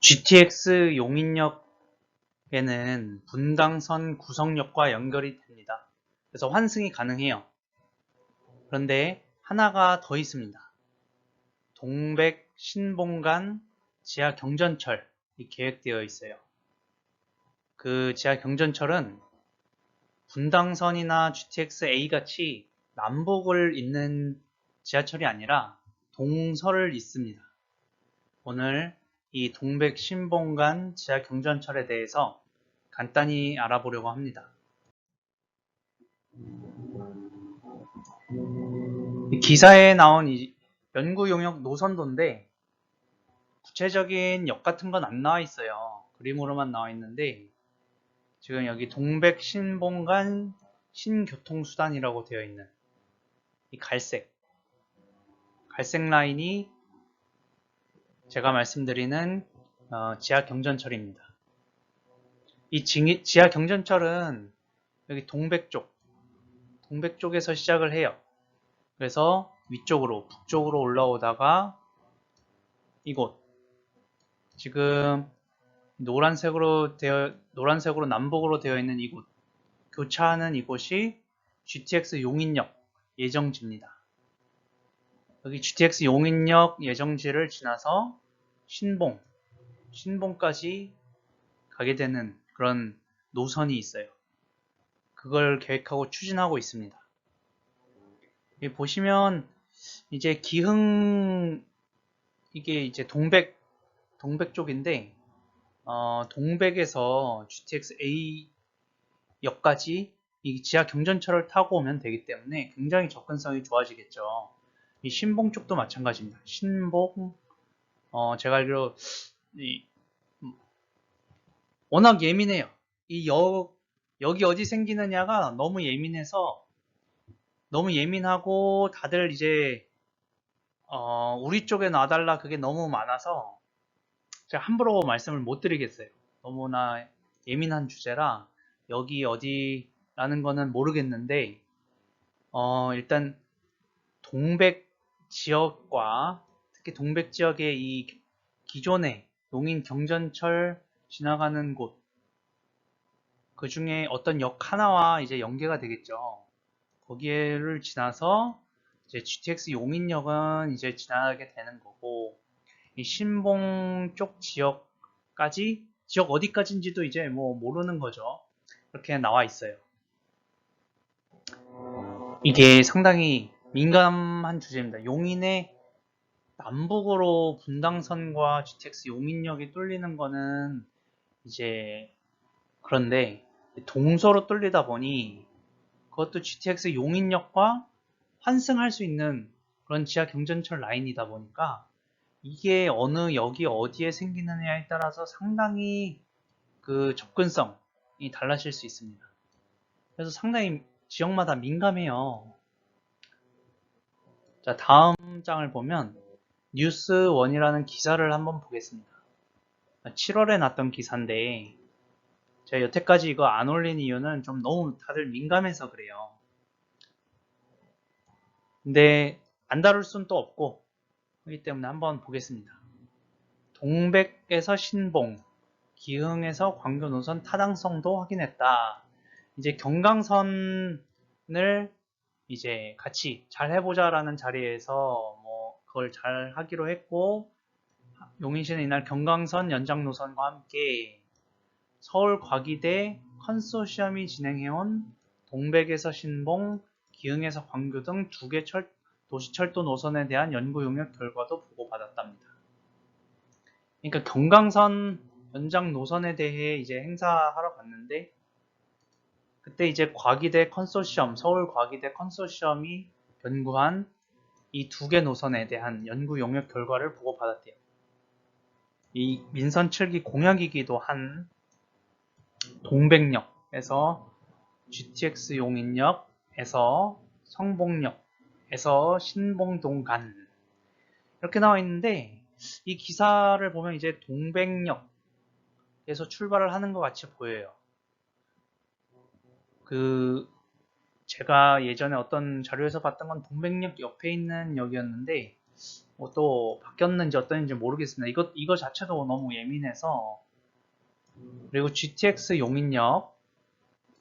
GTX 용인역에는 분당선 구성역과 연결이 됩니다. 그래서 환승이 가능해요. 그런데 하나가 더 있습니다. 동백 신봉간 지하 경전철이 계획되어 있어요. 그 지하 경전철은 분당선이나 GTX-A 같이 남북을 잇는 지하철이 아니라 동서를 잇습니다. 오늘 이 동백 신봉간 지하 경전철에 대해서 간단히 알아보려고 합니다. 기사에 나온 이 연구 용역 노선도인데 구체적인 역 같은 건 안 나와 있어요. 그림으로만 나와 있는데 지금 여기 동백 신봉간 신교통수단이라고 되어 있는 이 갈색 라인이 제가 말씀드리는 지하 경전철입니다. 이 지하 경전철은 여기 동백 쪽에서 시작을 해요. 그래서 위쪽으로 북쪽으로 올라오다가 이곳 지금 노란색으로 남북으로 되어 있는 이곳 교차하는 이곳이 GTX 용인역 예정지입니다. 여기 GTX 용인역 예정지를 지나서 신봉까지 가게 되는 그런 노선이 있어요. 그걸 계획하고 추진하고 있습니다. 여기 보시면 이제 이게 이제 동백 쪽인데 동백에서 GTX A 역까지 이 지하 경전철을 타고 오면 되기 때문에 굉장히 접근성이 좋아지겠죠. 이 신봉 쪽도 마찬가지입니다. 신봉 제가 알기로 워낙 예민해요. 이 역이 어디 생기느냐가 너무 예민하고 다들 이제 우리 쪽에 놔달라 그게 너무 많아서 제가 함부로 말씀을 못 드리겠어요. 너무나 예민한 주제라 여기 어디라는 거는 모르겠는데 일단 동백 지역과 특히 동백 지역의 이 기존의 용인 경전철 지나가는 곳 그 중에 어떤 역 하나와 이제 연계가 되겠죠. 거기를 지나서 이제 GTX 용인역은 이제 지나게 되는 거고 이 신봉 쪽 지역 어디까지인지도 이제 뭐 모르는 거죠. 그렇게 나와 있어요. 이게 상당히 민감한 주제입니다. 용인의 남북으로 분당선과 GTX 용인역이 뚫리는 거는 이제 그런데 동서로 뚫리다 보니 그것도 GTX 용인역과 환승할 수 있는 그런 지하 경전철 라인이다 보니까 이게 어느 역이 어디에 생기느냐에 따라서 상당히 그 접근성이 달라질 수 있습니다. 그래서 상당히 지역마다 민감해요. 자, 다음 장을 보면 뉴스원이라는 기사를 한번 보겠습니다. 7월에 났던 기사인데 제가 여태까지 이거 안 올린 이유는 좀 너무 다들 민감해서 그래요. 근데 안 다룰 수는 또 없고 그렇기 때문에 한번 보겠습니다. 동백에서 신봉, 기흥에서 광교 노선 타당성도 확인했다. 이제 경강선을 이제 같이 잘 해보자라는 자리에서 뭐 그걸 잘 하기로 했고 용인시는 이날 경강선 연장 노선과 함께 서울과기대 컨소시엄이 진행해온 동백에서 신봉, 기흥에서 광교 등 2개 도시철도 노선에 대한 연구 용역 결과도 보고받았답니다. 그러니까 경강선 연장 노선에 대해 이제 행사하러 갔는데 그때 이제 서울 과기대 컨소시엄이 연구한 이 2개 노선에 대한 연구 용역 결과를 보고받았대요. 이 민선 7기 공약이기도 한 동백역에서 GTX 용인역에서 성봉역에서 신봉동간 이렇게 나와 있는데 이 기사를 보면 이제 동백역에서 출발을 하는 것 같이 보여요. 제가 예전에 어떤 자료에서 봤던 건 동백역 옆에 있는 역이었는데 뭐 또 바뀌었는지 어떤지 모르겠습니다. 이거 자체도 너무 예민해서. 그리고 GTX 용인역,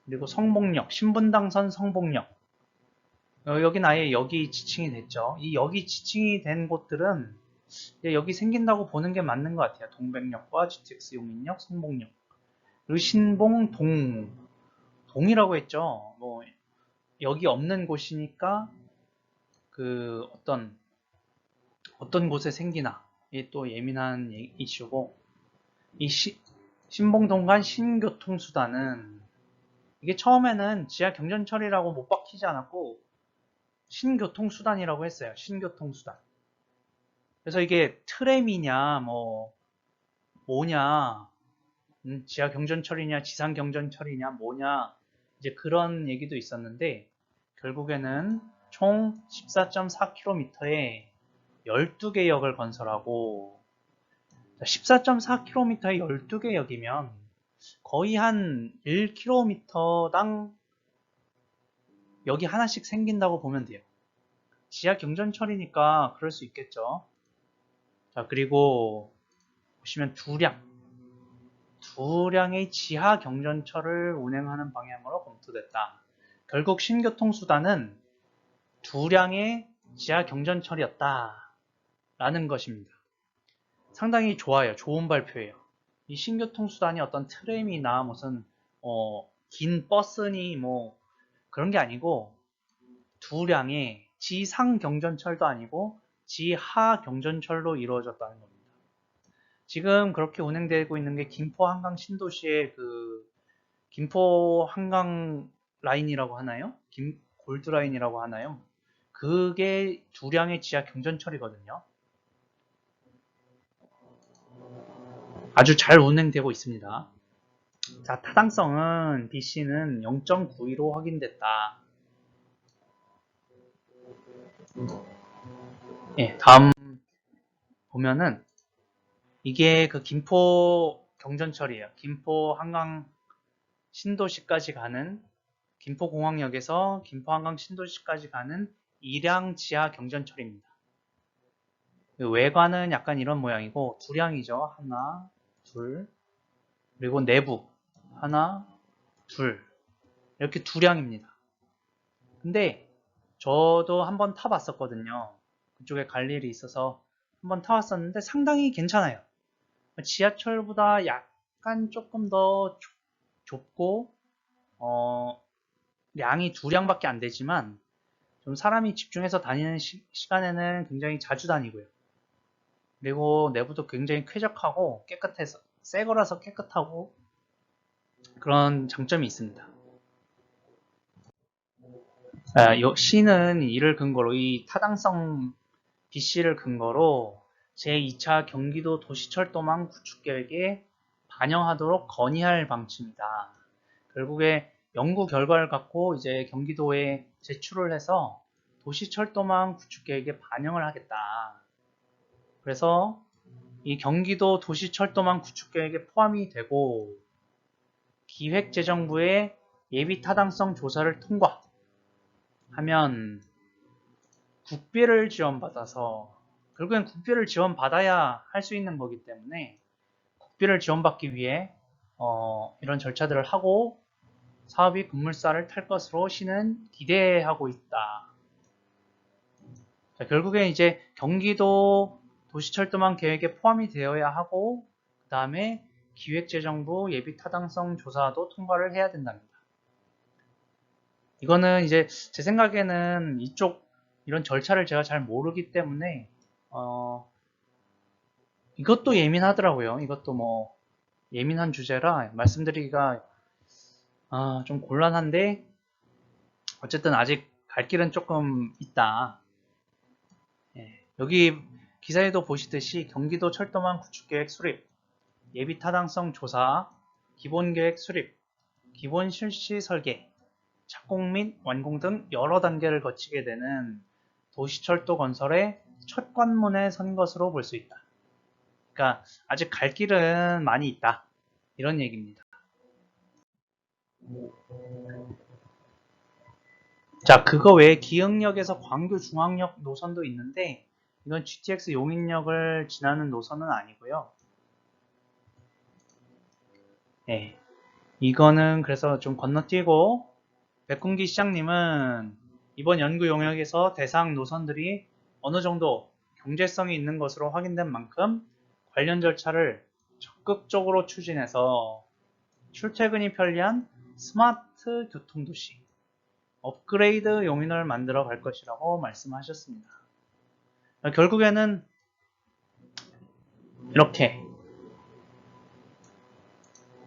그리고 성복역, 신분당선 성복역. 여긴 아예 여기 지칭이 됐죠. 이 여기 지칭이 된 곳들은 여기 생긴다고 보는 게 맞는 것 같아요. 동백역과 GTX 용인역, 성복역. 그리고 신봉 동이라고 했죠. 뭐 여기 없는 곳이니까 그 어떤 곳에 생기나 이게 또 예민한 이슈고, 이 신봉동간 신교통수단은 이게 처음에는 지하 경전철이라고 못 박히지 않았고 신교통수단이라고 했어요. 신교통수단. 그래서 이게 트램이냐 뭐냐, 지하 경전철이냐 지상 경전철이냐 뭐냐, 이제 그런 얘기도 있었는데 결국에는 총 14.4km에 12개 역을 건설하고, 14.4km에 12개 역이면 거의 한 1km당 역이 하나씩 생긴다고 보면 돼요. 지하 경전철이니까 그럴 수 있겠죠. 자, 그리고 보시면 두량의 지하 경전철을 운행하는 방향으로 검토됐다. 결국 신교통수단은 두량의 지하 경전철이었다 라는 것입니다. 상당히 좋아요. 좋은 발표예요. 이 신교통수단이 어떤 트램이나 무슨 긴 버스니 뭐 그런 게 아니고 두량의 지상 경전철도 아니고 지하 경전철로 이루어졌다는 겁니다. 지금 그렇게 운행되고 있는 게 김포 한강 신도시의 그 김포 한강 라인이라고 하나요? 골드 라인이라고 하나요? 그게 두량의 지하 경전철이거든요. 아주 잘 운행되고 있습니다. 자, 타당성은 BC는 0.92로 확인됐다. 예, 다음 보면은 이게 그 김포 경전철이에요. 김포 한강 신도시까지 가는, 김포공항역에서 김포 한강 신도시까지 가는 일량 지하 경전철입니다. 외관은 약간 이런 모양이고 두량이죠. 하나, 둘, 그리고 내부 하나, 둘, 이렇게 두량입니다. 근데 저도 한번 타봤었거든요. 그쪽에 갈 일이 있어서 한번 타봤었는데 상당히 괜찮아요. 지하철보다 약간 조금 더 좁고 양이 두량밖에 안 되지만 좀 사람이 집중해서 다니는 시간에는 굉장히 자주 다니고요. 그리고 내부도 굉장히 쾌적하고 깨끗해서, 새 거라서 깨끗하고 그런 장점이 있습니다. C는 이를 근거로, 이 타당성 BC를 근거로 제2차 경기도 도시철도망 구축계획에 반영하도록 건의할 방침이다. 결국에 연구 결과를 갖고 이제 경기도에 제출을 해서 도시철도망 구축계획에 반영을 하겠다. 그래서 이 경기도 도시철도망 구축계획에 포함이 되고 기획재정부의 예비타당성 조사를 통과하면 국비를 지원받아서, 결국엔 국비를 지원받아야 할 수 있는 거기 때문에 국비를 지원받기 위해 이런 절차들을 하고 사업이 급물살을 탈 것으로 시는 기대하고 있다. 자, 결국엔 이제 경기도 도시철도망 계획에 포함이 되어야 하고 그 다음에 기획재정부 예비타당성 조사도 통과를 해야 된답니다. 이거는 이제 제 생각에는 이런 절차를 제가 잘 모르기 때문에 이것도 예민하더라고요. 이것도 뭐 예민한 주제라 말씀드리기가 좀 곤란한데 어쨌든 아직 갈 길은 조금 있다. 예, 여기 기사에도 보시듯이 경기도 철도망 구축계획 수립, 예비타당성 조사, 기본계획 수립, 기본 실시 설계, 착공 및 완공 등 여러 단계를 거치게 되는 도시철도 건설의 첫 관문에 선 것으로 볼 수 있다. 그러니까 아직 갈 길은 많이 있다. 이런 얘기입니다. 자, 그거 외에 기흥역에서 광교 중앙역 노선도 있는데 이건 GTX 용인역을 지나는 노선은 아니고요. 네, 이거는 그래서 좀 건너뛰고, 백군기 시장님은 이번 연구 용역에서 대상 노선들이 어느 정도 경제성이 있는 것으로 확인된 만큼 관련 절차를 적극적으로 추진해서 출퇴근이 편리한 스마트 교통도시, 업그레이드 용인을 만들어 갈 것이라고 말씀하셨습니다. 결국에는 이렇게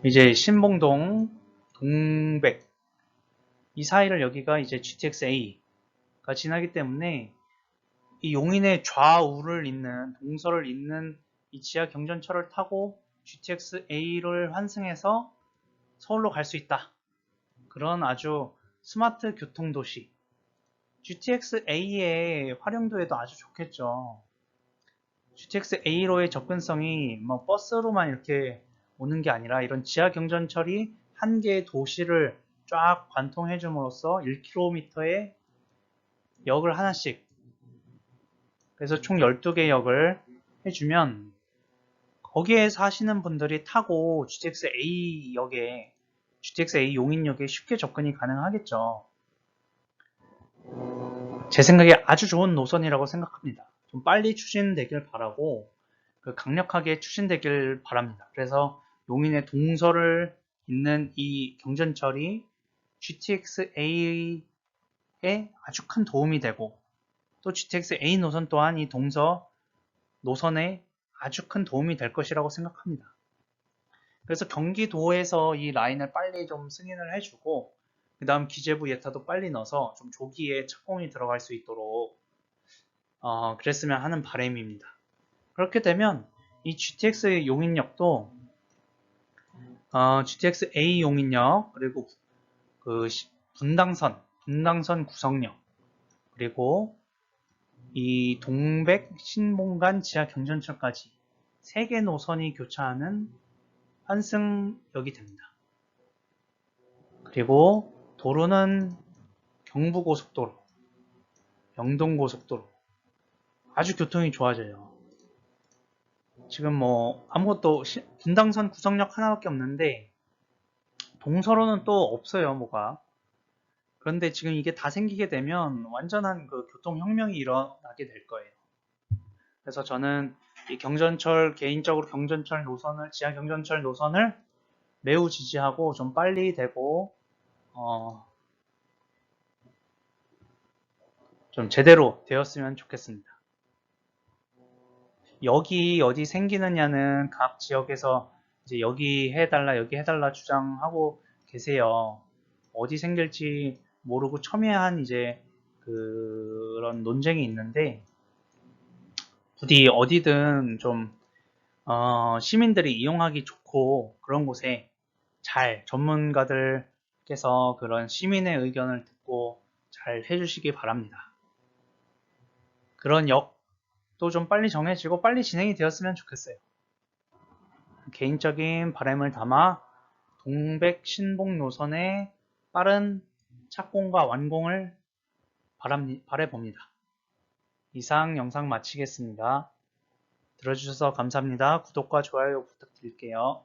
이제 신봉동, 동백 이 사이를 여기가 이제 GTX-A가 지나기 때문에 이 용인의 좌우를 잇는 동서를 잇는 이 지하 경전철을 타고 GTX-A를 환승해서 서울로 갈 수 있다. 그런 아주 스마트 교통도시. GTX-A의 활용도에도 아주 좋겠죠. GTX-A로의 접근성이 뭐 버스로만 이렇게 오는 게 아니라 이런 지하 경전철이 한 개의 도시를 쫙 관통해 줌으로써 1km의 역을 하나씩, 그래서 총 12개 역을 해주면 거기에 사시는 분들이 타고 GTX-A 역에, GTX-A 용인역에 쉽게 접근이 가능하겠죠. 제 생각에 아주 좋은 노선이라고 생각합니다. 좀 빨리 추진되길 바라고, 강력하게 추진되길 바랍니다. 그래서 용인의 동서를 잇는 이 경전철이 GTX-A에 아주 큰 도움이 되고, 또 GTX-A 노선 또한 이 동서 노선에 아주 큰 도움이 될 것이라고 생각합니다. 그래서 경기도에서 이 라인을 빨리 좀 승인을 해주고, 그 다음 기재부 예타도 빨리 넣어서 좀 조기에 착공이 들어갈 수 있도록 그랬으면 하는 바람입니다. 그렇게 되면 이 GTX 용인역도 GTX A 용인역, 그리고 그 분당선 구성역, 그리고 이 동백 신봉간 지하 경전철까지 3개 노선이 교차하는 환승역이 됩니다. 그리고 도로는 경부고속도로, 영동고속도로, 아주 교통이 좋아져요. 지금 뭐 아무것도 분당선 구성역 하나밖에 없는데 동서로는 또 없어요, 뭐가. 그런데 지금 이게 다 생기게 되면 완전한 그 교통혁명이 일어나게 될 거예요. 그래서 저는 이 경전철, 개인적으로 경전철 노선을, 지하 경전철 노선을 매우 지지하고 좀 빨리 되고 좀 제대로 되었으면 좋겠습니다. 여기 어디 생기느냐는 각 지역에서 이제 여기 해달라 여기 해달라 주장하고 계세요. 어디 생길지 모르고 첨예한 이제 그런 논쟁이 있는데, 부디 어디든 좀 시민들이 이용하기 좋고 그런 곳에 잘 전문가들께서 그런 시민의 의견을 듣고 잘 해주시기 바랍니다. 그런 역도 좀 빨리 정해지고 빨리 진행이 되었으면 좋겠어요. 개인적인 바람을 담아 동백 신봉 노선의 빠른 착공과 완공을 바라봅니다. 이상 영상 마치겠습니다. 들어주셔서 감사합니다. 구독과 좋아요 부탁드릴게요.